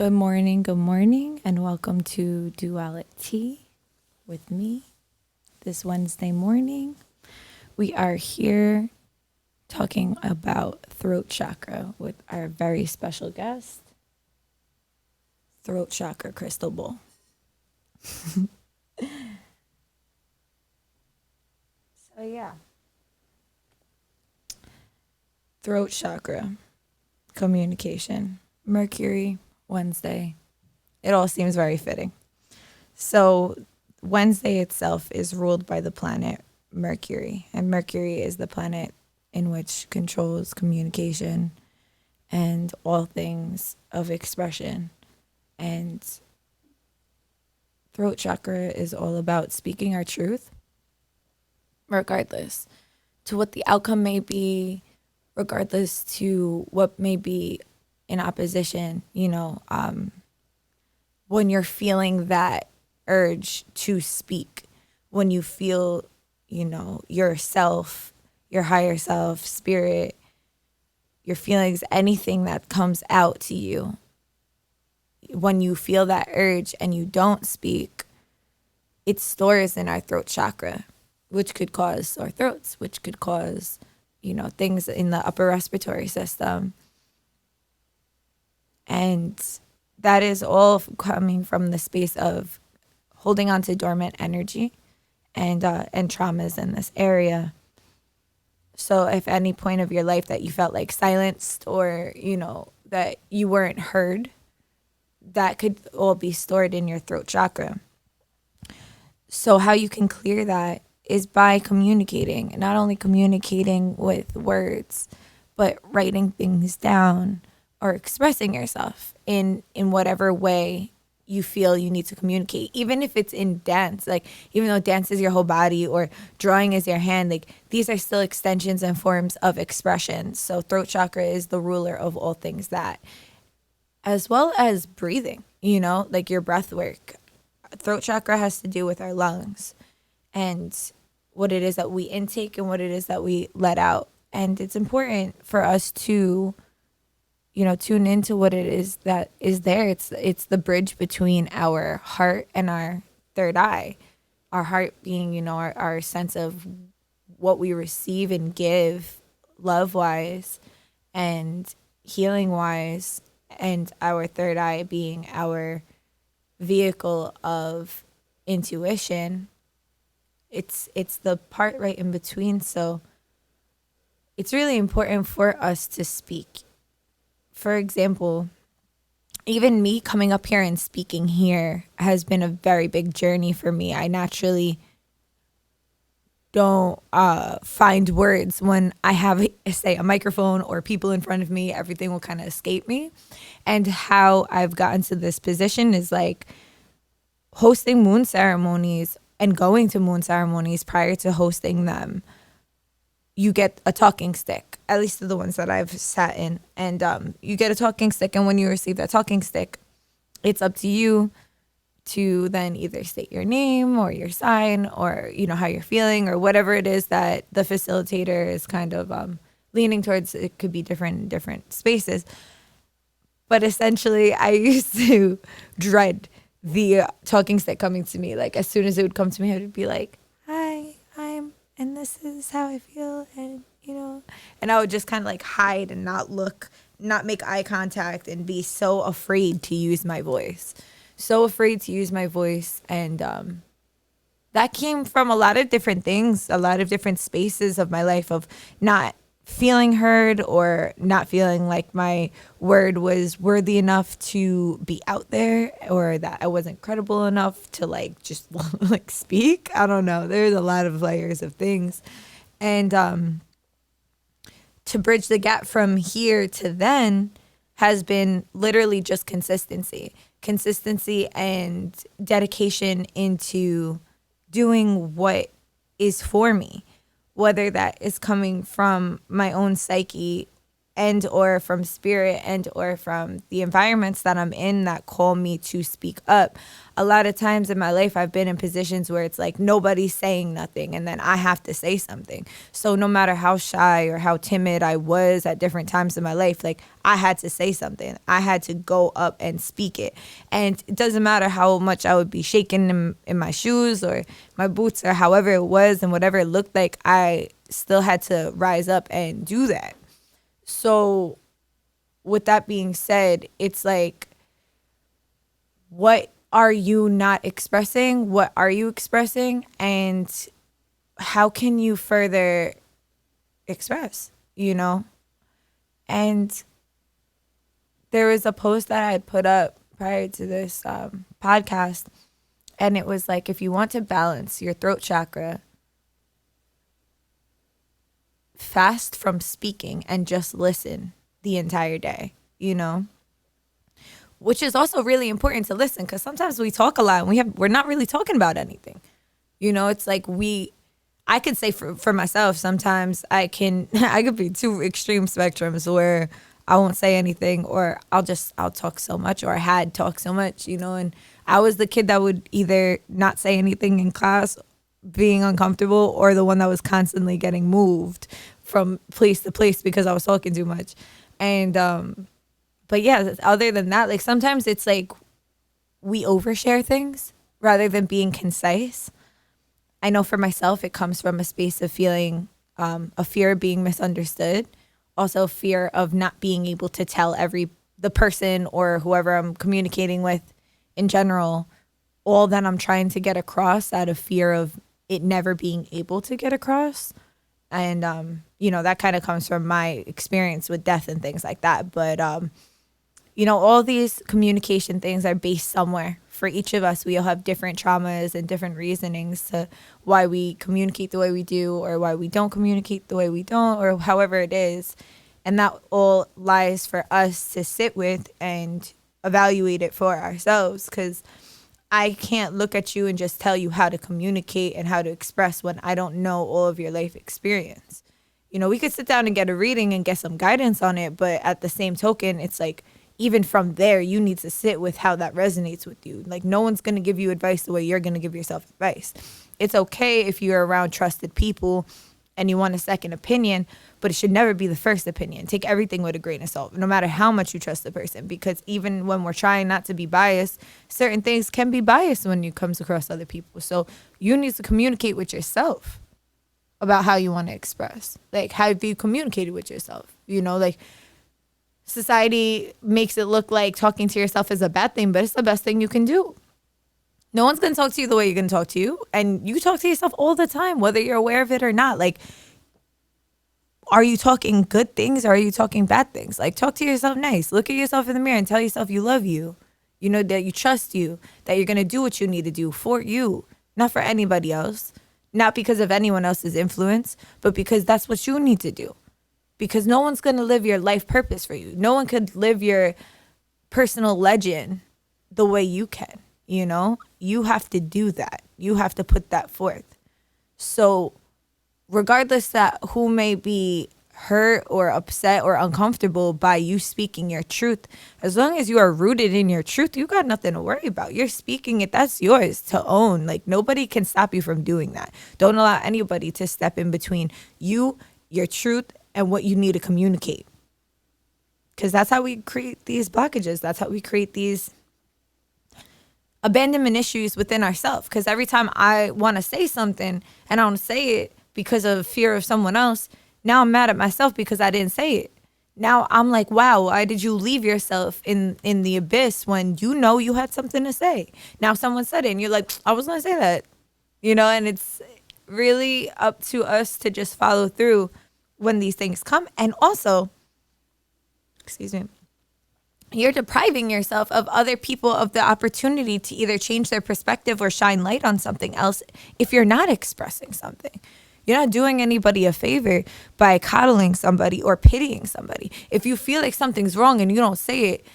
Good morning, and welcome to Dualitea with me this Wednesday morning. We are here talking about throat chakra with our very special guest, throat chakra crystal ball. So yeah, throat chakra, communication, Mercury, Wednesday. It all seems very fitting. So Wednesday itself is ruled by the planet Mercury, and Mercury is the planet in which controls communication and all things of expression. And throat chakra is all about speaking our truth, regardless to what the outcome may be, regardless to what may be in opposition, when you're feeling that urge to speak, when you feel, yourself, your higher self, spirit, your feelings, anything that comes out to you, when you feel that urge and you don't speak, it stores in our throat chakra, which could cause sore throats, which could cause, things in the upper respiratory system. And that is all coming from the space of holding on to dormant energy and traumas in this area. So if at any point of your life that you felt like silenced or, that you weren't heard, that could all be stored in your throat chakra. So how you can clear that is by communicating, not only communicating with words, but writing things down or expressing yourself in whatever way you feel you need to communicate, even if it's in dance. Like, even though dance is your whole body or drawing is your hand, like, these are still extensions and forms of expression. So throat chakra is the ruler of all things that, as well as breathing, like your breath work. Throat chakra has to do with our lungs and what it is that we intake and what it is that we let out. And it's important for us to tune into what it is that is there. It's the bridge between our heart and our third eye. Our heart being, our sense of what we receive and give love-wise and healing-wise, and our third eye being our vehicle of intuition. It's the part right in between. So it's really important for us to speak. For example, even me coming up here and speaking here has been a very big journey for me. I naturally don't find words when I have, say, a microphone or people in front of me. Everything will kind of escape me. And how I've gotten to this position is like hosting moon ceremonies and going to moon ceremonies. Prior to hosting them, you get a talking stick, at least the ones that I've sat in. And you get a talking stick. And when you receive that talking stick, it's up to you to then either state your name or your sign or, how you're feeling or whatever it is that the facilitator is kind of leaning towards. It could be different in different spaces. But essentially, I used to dread the talking stick coming to me. Like, as soon as it would come to me, I would be like, hi, and this is how I feel, and and I would just kind of like hide and not look, not make eye contact, and be so afraid to use my voice. And that came from a lot of different things, a lot of different spaces of my life of not feeling heard or not feeling like my word was worthy enough to be out there, or that I wasn't credible enough to like just like speak. I don't know. There's a lot of layers of things. And to bridge the gap from here to then has been literally just consistency and dedication into doing what is for me, whether that is coming from my own psyche and or from spirit and or from the environments that I'm in that call me to speak up. A lot of times in my life, I've been in positions where it's like nobody's saying nothing and then I have to say something. So no matter how shy or how timid I was at different times in my life, like I had to say something. I had to go up and speak it. And it doesn't matter how much I would be shaking in my shoes or my boots or however it was and whatever it looked like, I still had to rise up and do that. So with that being said, it's like, what are you not expressing? What are you expressing? And how can you further express, And there was a post that I had put up prior to this podcast, and it was like, if you want to balance your throat chakra, fast from speaking and just listen the entire day, which is also really important to listen, because sometimes we talk a lot and we're not really talking about anything. It's like I could say for myself, sometimes I could be two extreme spectrums where I won't say anything, or I'll talk so much, or I had talked so much, and I was the kid that would either not say anything in class, being uncomfortable, or the one that was constantly getting moved from place to place because I was talking too much. And but yeah, other than that, like sometimes it's like we overshare things rather than being concise. I know for myself, it comes from a space of feeling a fear of being misunderstood, also fear of not being able to tell the person or whoever I'm communicating with in general all that I'm trying to get across, out of fear of it never being able to get across. And, that kind of comes from my experience with death and things like that. But, all these communication things are based somewhere. For each of us, we all have different traumas and different reasonings to why we communicate the way we do, or why we don't communicate the way we don't, or however it is. And that all lies for us to sit with and evaluate it for ourselves, because I can't look at you and just tell you how to communicate and how to express when I don't know all of your life experience. We could sit down and get a reading and get some guidance on it, but at the same token, it's like, even from there, you need to sit with how that resonates with you. Like, no one's going to give you advice the way you're going to give yourself advice. It's okay if you're around trusted people and you want a second opinion, but it should never be the first opinion. Take everything with a grain of salt, no matter how much you trust the person, because even when we're trying not to be biased, certain things can be biased when you comes across other people. So you need to communicate with yourself about how you want to express. Like, how have you communicated with yourself? Like, society makes it look like talking to yourself is a bad thing, but it's the best thing you can do. No one's going to talk to you the way you're going to talk to you. And you talk to yourself all the time, whether you're aware of it or not. Like, are you talking good things or are you talking bad things? Like, talk to yourself nice. Look at yourself in the mirror and tell yourself you love you. That you trust you, that you're going to do what you need to do for you, not for anybody else. Not because of anyone else's influence, but because that's what you need to do. Because no one's going to live your life purpose for you. No one could live your personal legend the way you can, You have to do that. You have to put that forth. So regardless that who may be hurt or upset or uncomfortable by you speaking your truth, as long as you are rooted in your truth, you got nothing to worry about. You're speaking it. That's yours to own. Like, nobody can stop you from doing that. Don't allow anybody to step in between you, your truth, and what you need to communicate. Because that's how we create these blockages. That's how we create these abandonment issues within ourselves. Because every time I want to say something and I don't say it because of fear of someone else, now I'm mad at myself because I didn't say it. Now I'm like, wow, why did you leave yourself in the abyss when you had something to say? Now someone said it and you're like, I was going to say that. And it's really up to us to just follow through when these things come. And also, you're depriving yourself of other people of the opportunity to either change their perspective or shine light on something else if you're not expressing something. You're not doing anybody a favor by coddling somebody or pitying somebody. If you feel like something's wrong and you don't say it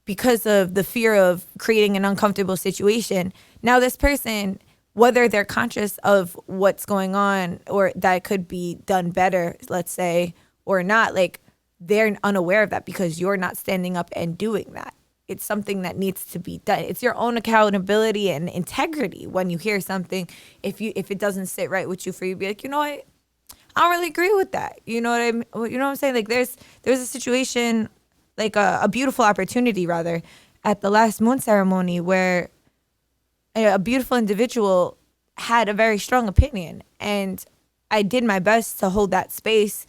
because of the fear of creating an uncomfortable situation, now this person, whether they're conscious of what's going on or that could be done better, let's say, or not, like, they're unaware of that because you're not standing up and doing that. It's something that needs to be done. It's your own accountability and integrity when you hear something. If it doesn't sit right with you, for you to be like, you know what, I don't really agree with that. You know what I'm saying? Like, there's a situation, like a beautiful opportunity rather, at the last moon ceremony where a beautiful individual had a very strong opinion, and I did my best to hold that space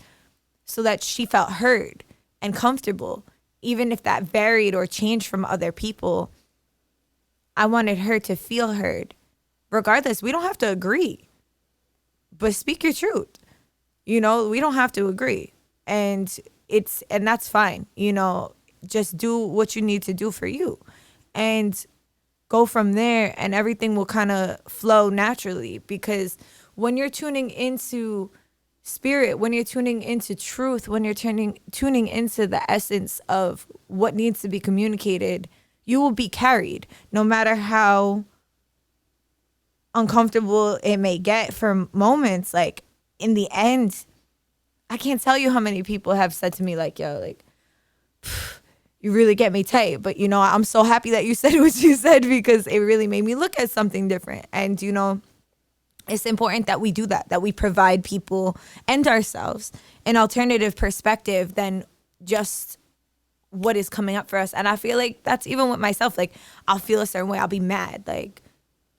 so that she felt heard and comfortable. Even if that varied or changed from other people, I wanted her to feel heard. Regardless, we don't have to agree, but speak your truth. We don't have to agree. And that's fine. Just do what you need to do for you and go from there, and everything will kind of flow naturally. Because when you're tuning into spirit, when you're tuning into truth, when you're tuning into the essence of what needs to be communicated, you will be carried no matter how uncomfortable it may get for moments. Like, in the end, I can't tell you how many people have said to me, like, yo, like, you really get me tight. But, I'm so happy that you said what you said, because it really made me look at something different. And, it's important that we do that we provide people and ourselves an alternative perspective than just what is coming up for us. And I feel like that's even with myself. Like, I'll feel a certain way. I'll be mad. Like,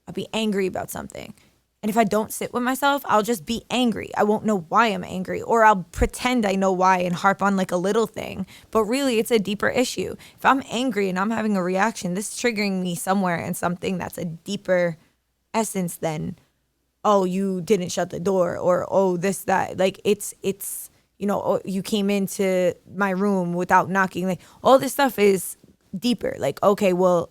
I'll be angry about something. And if I don't sit with myself, I'll just be angry. I won't know why I'm angry, or I'll pretend I know why and harp on like a little thing. But really, it's a deeper issue. If I'm angry and I'm having a reaction, this is triggering me somewhere in something that's a deeper essence than, oh, you didn't shut the door, or, oh, this, that. Like, it's oh, you came into my room without knocking. Like, all this stuff is deeper. Like, okay, well,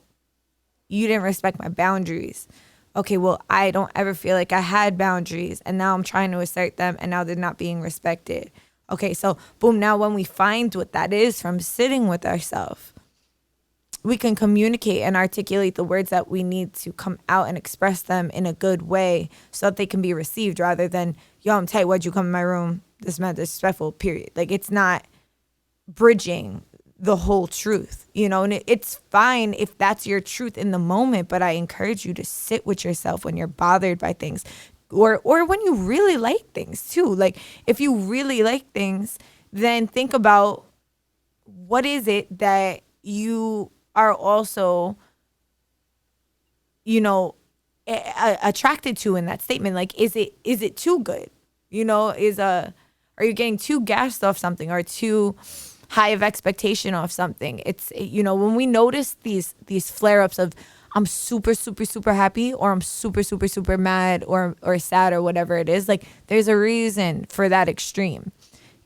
you didn't respect my boundaries. Okay, well, I don't ever feel like I had boundaries, and now I'm trying to assert them, and now they're not being respected. Okay, so boom, now when we find what that is from sitting with ourselves, we can communicate and articulate the words that we need to come out and express them in a good way so that they can be received, rather than, yo, I'm tight, why'd you come in my room? This man disrespectful, period. Like, it's not bridging the whole truth, you know. And it's fine if that's your truth in the moment, but I encourage you to sit with yourself when you're bothered by things, or when you really like things too. Like, if you really like things, then think about, what is it that you are also, you know, attracted to in that statement? Like, is it too good? You know, are you getting too gassed off something, or too high of expectation off something? It's, you know, when we notice these flare-ups of, I'm super, super, super happy, or I'm super, super, super mad, or sad, or whatever it is, like, there's a reason for that extreme.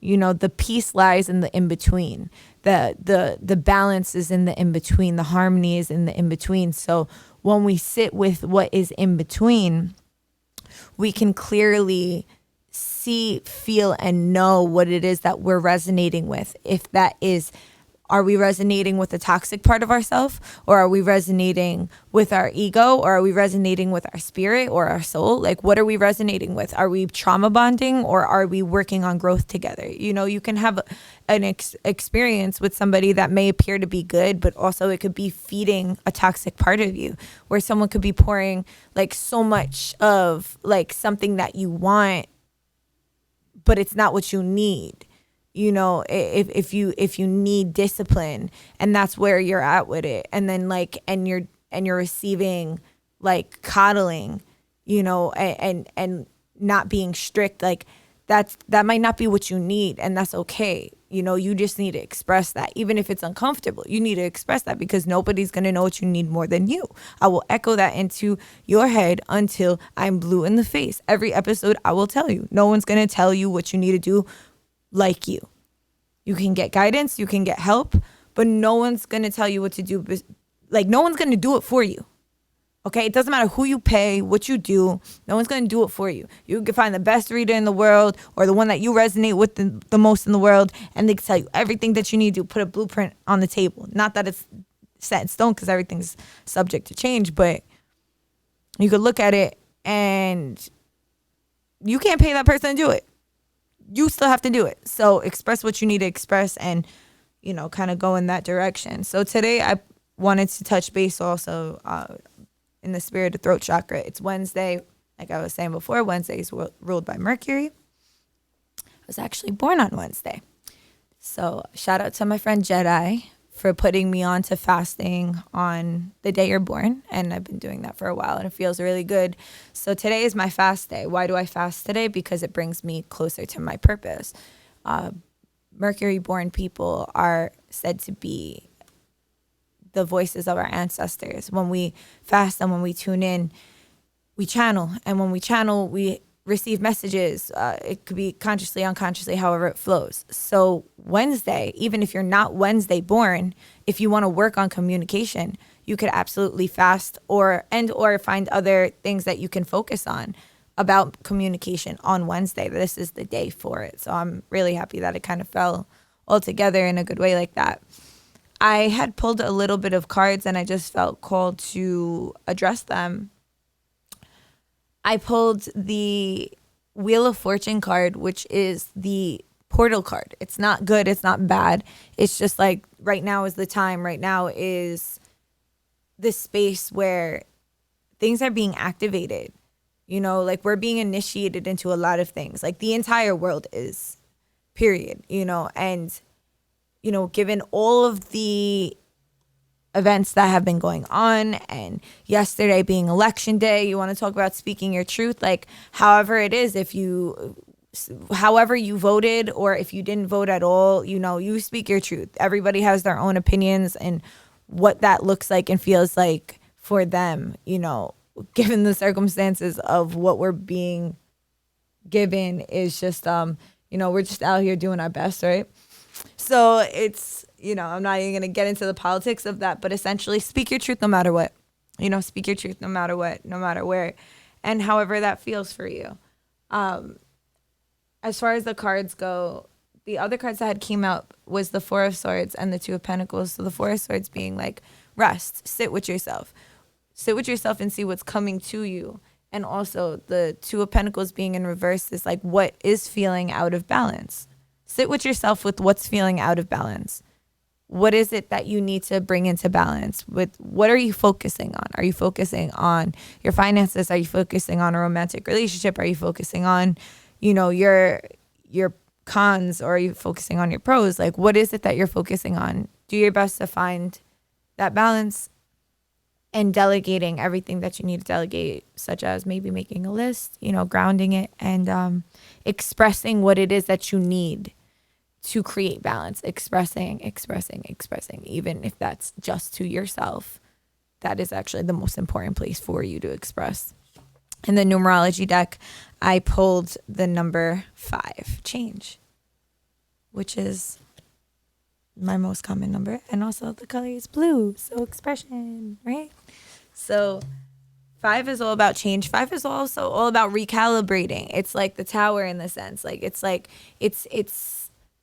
You know, the peace lies in the in-between. The balance is in the in-between. The harmony is in the in-between. So when we sit with what is in between, we can clearly see, feel, and know what it is that we're resonating with. If that is, are we resonating with the toxic part of ourselves, or are we resonating with our ego, or are we resonating with our spirit or our soul? Like, what are we resonating with? Are we trauma bonding, or are we working on growth together? You know, you can have an experience with somebody that may appear to be good, but also it could be feeding a toxic part of you, where someone could be pouring like so much of like something that you want, but it's not what you need. You know, if you need discipline, and that's where you're at with it, and then like, and you're receiving like coddling, you know, and not being strict, like that might not be what you need, and that's okay. You know, you just need to express that, even if it's uncomfortable. You need to express that, because nobody's gonna know what you need more than you. I will echo that into your head until I'm blue in the face. Every episode I will tell you, no one's gonna tell you what you need to do like you. You can get guidance, you can get help, but no one's going to tell you what to do. Like, no one's going to do it for you. Okay? It doesn't matter who you pay, what you do. No one's going to do it for you. You can find the best reader in the world, or the one that you resonate with the most in the world, and they can tell you everything that you need to put a blueprint on the table. Not that it's set in stone, because everything's subject to change, but you could look at it and you can't pay that person to do it. You still have to do it. So express what you need to express, and, you know, kind of go in that direction. So today I wanted to touch base also in the spirit of throat chakra. It's Wednesday. Like I was saying before, Wednesday is ruled by Mercury. I was actually born on Wednesday. So shout out to my friend Jedi for putting me on to fasting on the day you're born. And I've been doing that for a while, and it feels really good. So today is my fast day. Why do I fast today? Because it brings me closer to my purpose. Mercury-born people are said to be the voices of our ancestors. When we fast and when we tune in, we channel. And when we channel, we receive messages. It could be consciously, unconsciously, however it flows. So Wednesday, even if you're not Wednesday born, if you want to work on communication, you could absolutely fast or find other things that you can focus on about communication on Wednesday. This is the day for it. So I'm really happy that it kind of fell all together in a good way like that. I had pulled a little bit of cards, and I just felt called to address them. I pulled the Wheel of Fortune card, which is the portal card. It's not good. It's not bad. It's just like, right now is the time. Right now is the space where things are being activated. You know, like, we're being initiated into a lot of things. Like, the entire world is, period, you know. And, you know, given all of the events that have been going on, and yesterday being election day, you want to talk about speaking your truth. Like, however it is, however you voted, or if you didn't vote at all, you know, you speak your truth. Everybody has their own opinions and what that looks like and feels like for them, you know, given the circumstances of what we're being given is just, you know, we're just out here doing our best, right? So it's, you know, I'm not even going to get into the politics of that, but essentially speak your truth no matter what. You know, speak your truth no matter what, no matter where, and however that feels for you. As far as the cards go, the other cards that had came out was the Four of Swords and the Two of Pentacles. So the Four of Swords being like rest, sit with yourself. Sit with yourself and see what's coming to you. And also the Two of Pentacles being in reverse is like, what is feeling out of balance? Sit with yourself with what's feeling out of balance. What is it that you need to bring into balance? With what are you focusing on? Are you focusing on your finances? Are you focusing on a romantic relationship? Are you focusing on, your cons, or are you focusing on your pros? Like, what is it that you're focusing on? Do your best to find that balance and delegating everything that you need to delegate, such as maybe making a list, grounding it, and expressing what it is that you need to create balance. Expressing, even if that's just to yourself. That is actually the most important place for you to express. In the numerology deck, I pulled the number 5, change, which is my most common number. And also the color is blue, so expression, right? So 5 is all about change. 5 is also all about recalibrating. It's like the tower in the sense. It's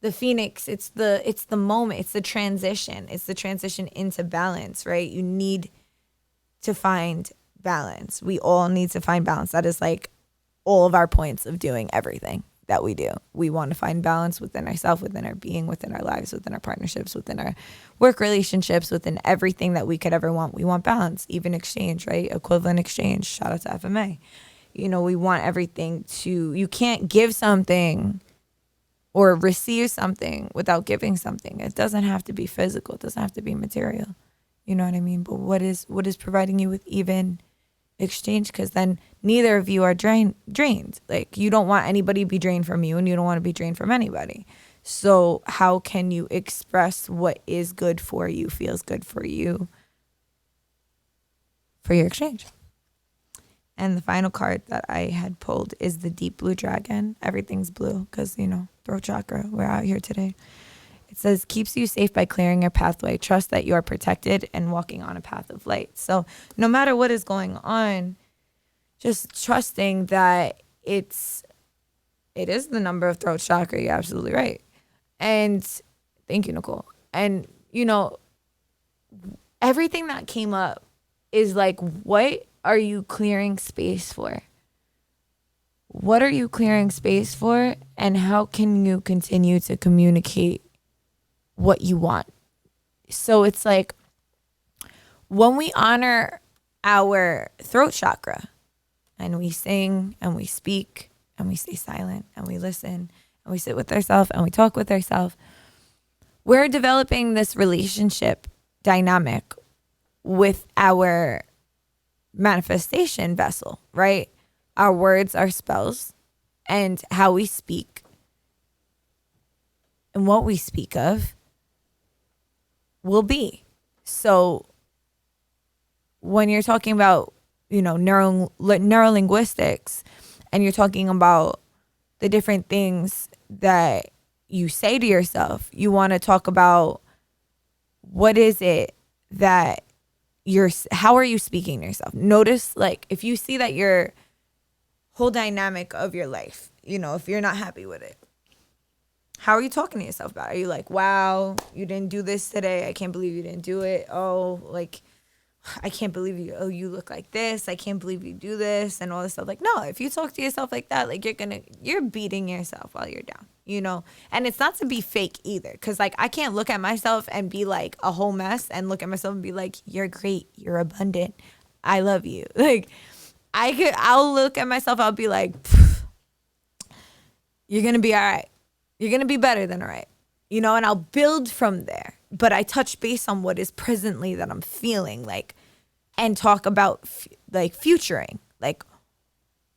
the phoenix. It's the moment. It's the transition. It's the transition into balance, right? You need to find balance. We all need to find balance. That is like all of our points of doing everything that we do. We want to find balance within ourselves, within our being, within our lives, within our partnerships, within our work relationships, within everything that we could ever want. We want balance, even exchange, right? Equivalent exchange. Shout out to FMA. We want everything you can't give something or receive something without giving something. It doesn't have to be physical. It doesn't have to be material. You know what I mean? But what is providing you with even exchange? Because then neither of you are drained. Like, you don't want anybody to be drained from you, and you don't want to be drained from anybody. So how can you express what is good for you, feels good for you, for your exchange? And the final card that I had pulled is the deep blue dragon. Everything's blue because, throat chakra. We're out here today. It says, keeps you safe by clearing your pathway. Trust that you are protected and walking on a path of light. So no matter what is going on, just trusting that it is the number of throat chakra. You're absolutely right. And thank you, Nicole. And, everything that came up is like, what are you clearing space for? What are you clearing space for? And how can you continue to communicate what you want? So it's like, when we honor our throat chakra and we sing and we speak and we stay silent and we listen and we sit with ourselves and we talk with ourselves, we're developing this relationship dynamic with our manifestation vessel, right? Our words are spells, and how we speak and what we speak of will be. So when you're talking about, neurolinguistics, and you're talking about the different things that you say to yourself, you want to talk about what is it that how are you speaking to yourself? Notice, like, if you see that your whole dynamic of your life, if you're not happy with it, how are you talking to yourself about it? Are you like, wow, you didn't do this today. I can't believe you didn't do it. Oh, like, I can't believe you. Oh, you look like this. I can't believe you do this and all this stuff. Like, no, if you talk to yourself like that, like, you're beating yourself while you're down, and it's not to be fake either. Cause like, I can't look at myself and be like a whole mess and look at myself and be like, you're great. You're abundant. I love you. Like, I'll look at myself. I'll be like, you're going to be all right. You're going to be better than all right. And I'll build from there. But I touch base on what is presently that I'm feeling, like, and talk about futuring. Like,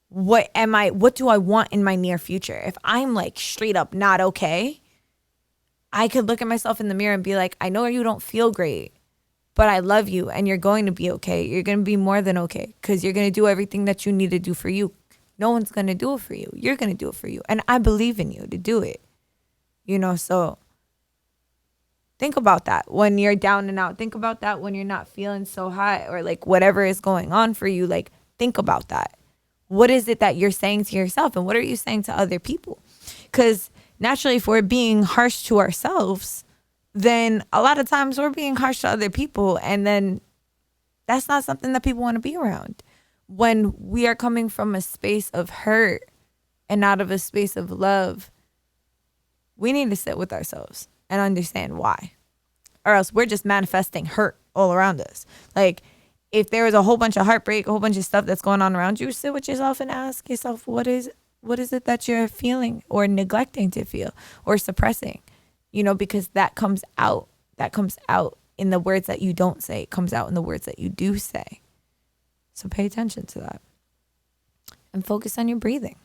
what do I want in my near future? If I'm like straight up not okay, I could look at myself in the mirror and be like, I know you don't feel great, but I love you and you're going to be okay. You're going to be more than okay because you're going to do everything that you need to do for you. No one's going to do it for you. You're going to do it for you. And I believe in you to do it. So think about that when you're down and out. Think about that when you're not feeling so hot, or like whatever is going on for you. Like, think about that. What is it that you're saying to yourself, and what are you saying to other people? Because naturally, if we're being harsh to ourselves, then a lot of times we're being harsh to other people. And then that's not something that people want to be around. When we are coming from a space of hurt and out of a space of love, we need to sit with ourselves and understand why. Or else we're just manifesting hurt all around us. Like, if there is a whole bunch of heartbreak, a whole bunch of stuff that's going on around you, sit with yourself and ask yourself, what is it that you're feeling or neglecting to feel or suppressing? Because that comes out. That comes out in the words that you don't say. It comes out in the words that you do say. So pay attention to that. And focus on your breathing.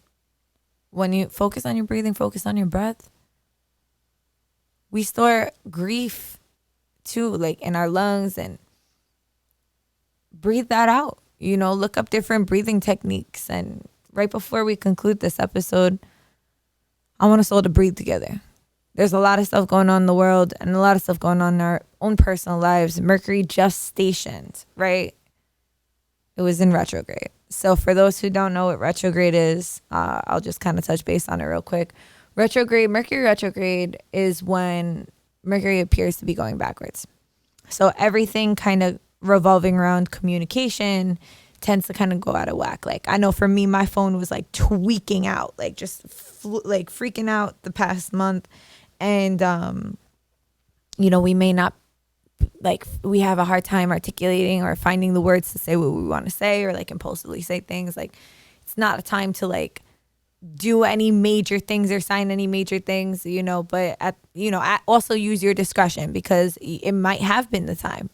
When you focus on your breathing, focus on your breath. We store grief too, like in our lungs, and breathe that out. Look up different breathing techniques. And right before we conclude this episode, I want us all to breathe together. There's a lot of stuff going on in the world and a lot of stuff going on in our own personal lives. Mercury just stationed, right? It was in retrograde. So for those who don't know what retrograde is, I'll just kind of touch base on it real quick. Mercury retrograde is when Mercury appears to be going backwards. So everything kind of revolving around communication tends to kind of go out of whack. Like, I know for me, my phone was like tweaking out, like just like freaking out the past month. And, we may not, like, we have a hard time articulating or finding the words to say what we want to say, or like impulsively say things. Like, it's not a time to like do any major things or sign any major things, but also use your discretion, because it might have been the time.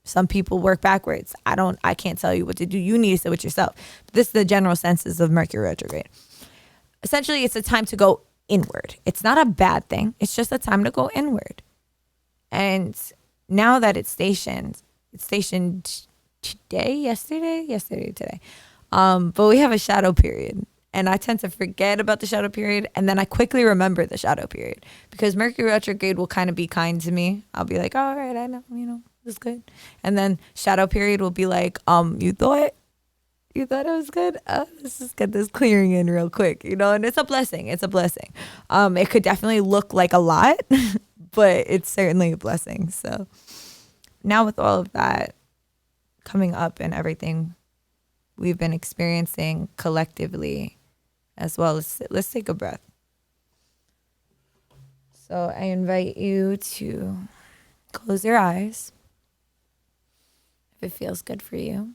Some people work backwards. I can't tell you what to do. You need to sit with yourself. But this is the general senses of Mercury retrograde. Essentially, it's a time to go inward. It's not a bad thing. It's just a time to go inward. And now that it's stationed today. But we have a shadow period. And I tend to forget about the shadow period. And then I quickly remember the shadow period, because Mercury retrograde will kind of be kind to me. I'll be like, all right, I know, it's good. And then shadow period will be like, you thought it was good? Let's just get this clearing in real quick, and it's a blessing. It's a blessing. It could definitely look like a lot, but it's certainly a blessing. So now, with all of that coming up and everything we've been experiencing collectively, as well as, let's take a breath. So I invite you to close your eyes if it feels good for you.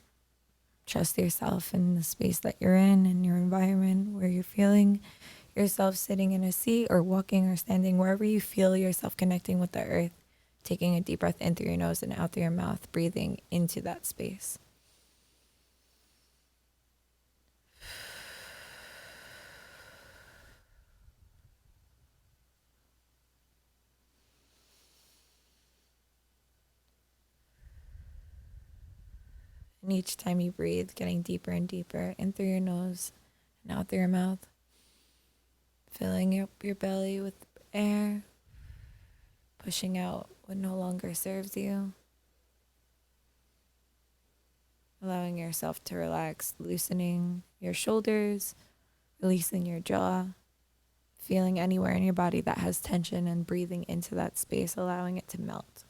Trust yourself in the space that you're in your environment, where you're feeling yourself sitting in a seat or walking or standing, wherever you feel yourself connecting with the earth. Taking a deep breath in through your nose and out through your mouth, breathing into that space. And each time you breathe, getting deeper and deeper in through your nose and out through your mouth. Filling up your belly with air. Pushing out what no longer serves you. Allowing yourself to relax, loosening your shoulders, releasing your jaw. Feeling anywhere in your body that has tension and breathing into that space, allowing it to melt.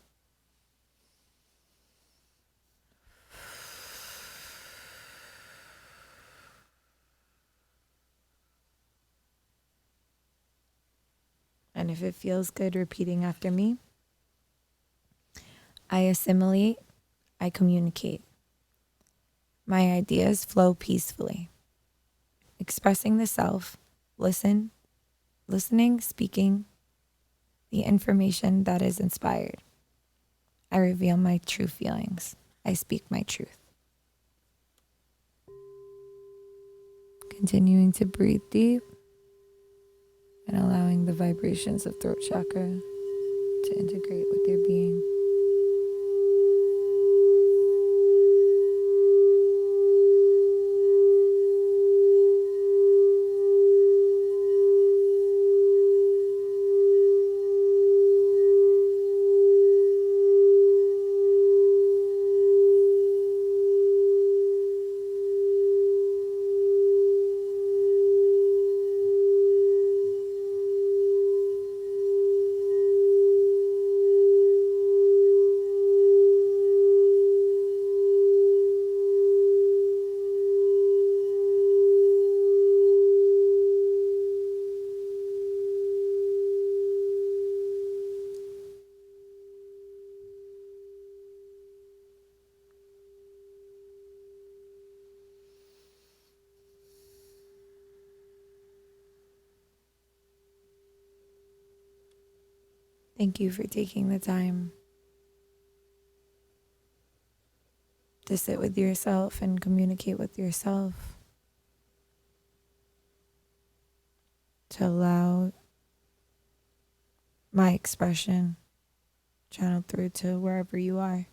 And if it feels good, repeating after me. I assimilate, I communicate. My ideas flow peacefully. Expressing the self, listening, speaking, the information that is inspired. I reveal my true feelings. I speak my truth. Continuing to breathe deep and allowing the vibrations of throat chakra to integrate with your being. Thank you for taking the time to sit with yourself and communicate with yourself, to allow my expression channeled through to wherever you are,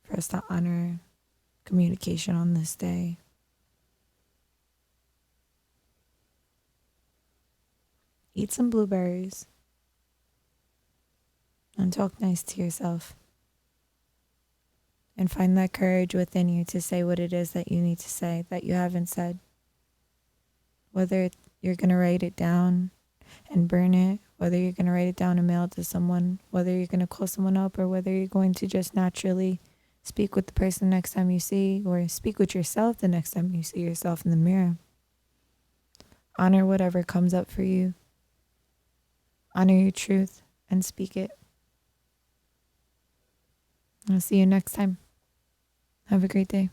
for us to honor communication on this day. Eat some blueberries and talk nice to yourself. And find that courage within you to say what it is that you need to say that you haven't said. Whether you're going to write it down and burn it, whether you're going to write it down and mail it to someone, whether you're going to call someone up, or whether you're going to just naturally speak with the person next time you see, or speak with yourself the next time you see yourself in the mirror. Honor whatever comes up for you. Honor your truth and speak it. I'll see you next time. Have a great day.